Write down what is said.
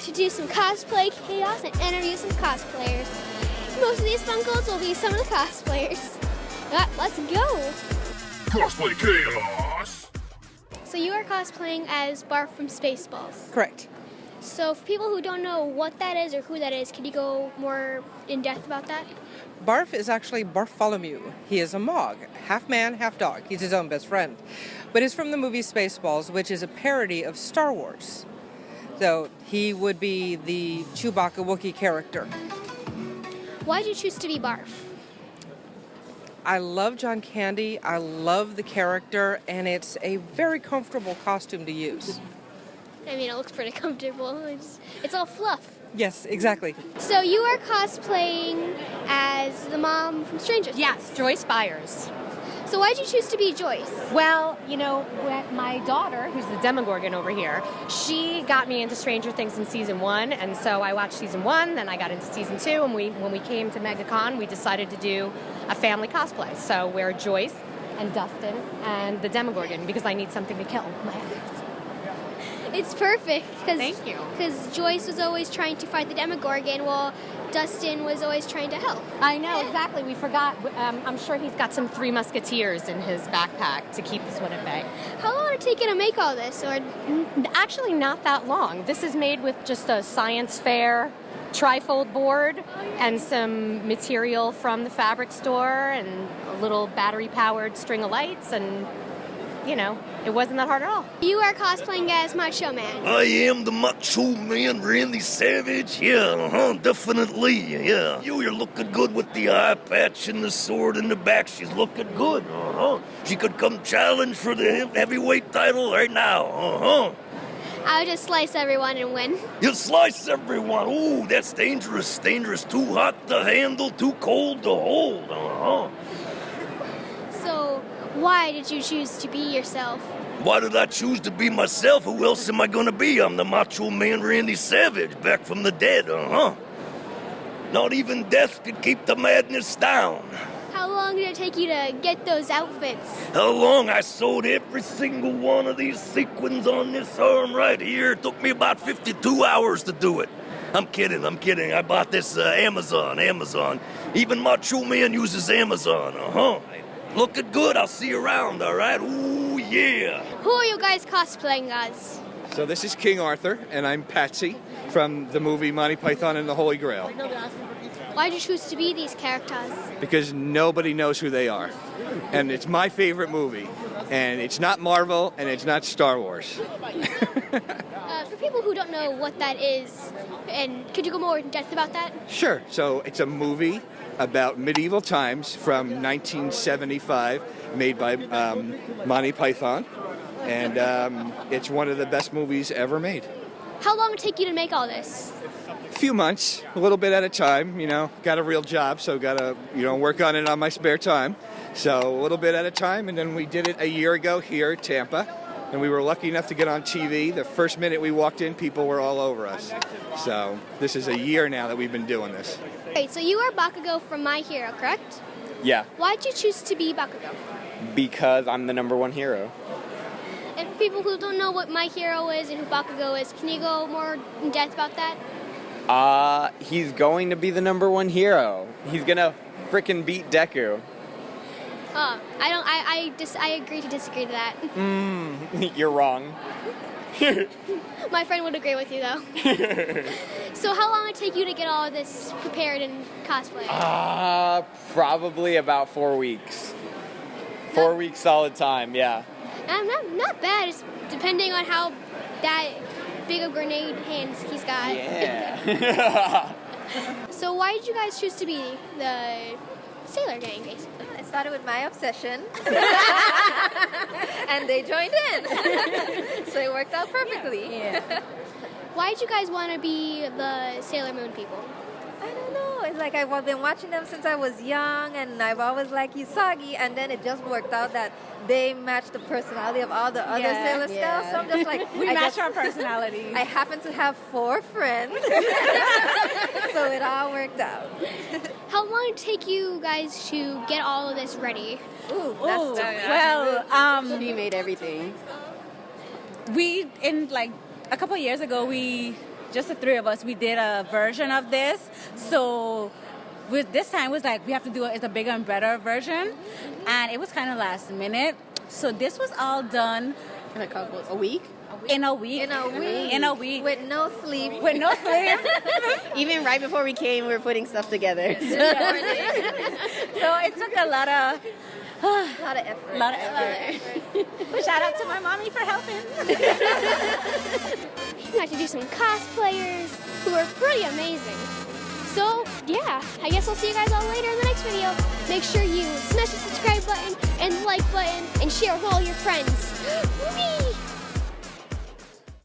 about to do some cosplay chaos and interview some cosplayers. Most of these Funkos will be some of the cosplayers. Let's go! Cosplay chaos! So you are cosplaying as Bart from Spaceballs. Correct. So for people who don't know what that is or who that is, can you go more in depth about that? Barf is actually Bartholomew. He is a Mog, half man, half dog. He's his own best friend. But he's from the movie Spaceballs, which is a parody of Star Wars. So he would be the Chewbacca Wookiee character. Why did you choose to be Barf? I love John Candy, I love the character, and it's a very comfortable costume to use. I mean, it looks pretty comfortable. It's all fluff. Yes, exactly. So you are cosplaying as the mom from Stranger Things. Yes, Joyce Byers. So why did you choose to be Joyce? Well, you know, my daughter, who's the Demogorgon over here, she got me into Stranger Things in season 1, and so I watched season 1, then I got into season 2, and when we came to MegaCon, we decided to do a family cosplay. So we're Joyce and Dustin and the Demogorgon because I need something to kill my eyes. It's perfect. Thank you. Because Joyce was always trying to fight the Demogorgon while Dustin was always trying to help. I know, exactly. We forgot. I'm sure he's got some Three Musketeers in his backpack to keep this one at bay. How long did it take you to make all this? Or Actually, not that long. This is made with just a science fair trifold board and some material from the fabric store and a little battery-powered string of lights, and, you know, it wasn't that hard at all. You are cosplaying as Macho Man. I am the Macho Man, Randy Savage. Yeah, definitely. Yeah. You're looking good with the eye patch and the sword in the back. She's looking good. She could come challenge for the heavyweight title right now. I'll just slice everyone and win. You slice everyone. Ooh, that's dangerous. Dangerous. Too hot to handle, too cold to hold. So, why did you choose to be yourself? Why did I choose to be myself? Who else am I gonna be? I'm the Macho Man Randy Savage, back from the dead, Not even death could keep the madness down. How long did it take you to get those outfits? How long? I sewed every single one of these sequins on this arm right here. It took me about 52 hours to do it. I'm kidding. I bought this Amazon. Even Macho Man uses Amazon, Looking good. I'll see you around, all right? Ooh, yeah. Who are you guys cosplaying as? So this is King Arthur, and I'm Patsy from the movie Monty Python and the Holy Grail. Why did you choose to be these characters? Because nobody knows who they are. And it's my favorite movie. And it's not Marvel, and it's not Star Wars. For people who don't know what that is, and could you go more in depth about that? Sure. So it's a movie about medieval times from 1975, made by Monty Python. And it's one of the best movies ever made. How long did it take you to make all this? A few months, a little bit at a time, got a real job, so got to, work on it on my spare time. So a little bit at a time, and then we did it a year ago here at Tampa, and we were lucky enough to get on TV. The first minute we walked in, people were all over us. So this is a year now that we've been doing this. Okay, so you are Papago from My Hero, correct? Yeah, Why did you choose to be Papago? because I'm the #1 hero. And for people who don't know what My Hero is and who Papago is, can you go more in depth about that? He's going to be the #1 hero. He's gonna frickin' beat Deku. I agree to disagree to that. You're wrong. My friend would agree with you, though. So how long did it take you to get all of this prepared and cosplay? Probably about 4 weeks. 4 weeks solid time, yeah. Not bad, it's depending on how that big of grenade hands he's got. Yeah. So why did you guys choose to be the Sailor Gang, basically? It started with my obsession, and they joined in. So it worked out perfectly. Yeah. Why did you guys want to be the Sailor Moon people? I don't know. It's like I've been watching them since I was young, and I've always liked Usagi, and then it just worked out that they match the personality of all the other Sailor Scouts. So I'm just like... We match our personalities. I happen to have 4 friends. So it all worked out. How long did it take you guys to get all of this ready? She made everything. a couple of years ago, we just the three of us, we did a version of this. So with this time, it was like we have to do it's a bigger and better version, and it was kind of last minute. So this was all done in a week. In a week. With no sleep. Even right before we came, we were putting stuff together. So it took a lot of effort. Shout out to my mommy for helping. We got to do some cosplayers who are pretty amazing. So, yeah, I guess I'll see you guys all later in the next video. Make sure you smash the subscribe button and like button and share with all your friends. Whee!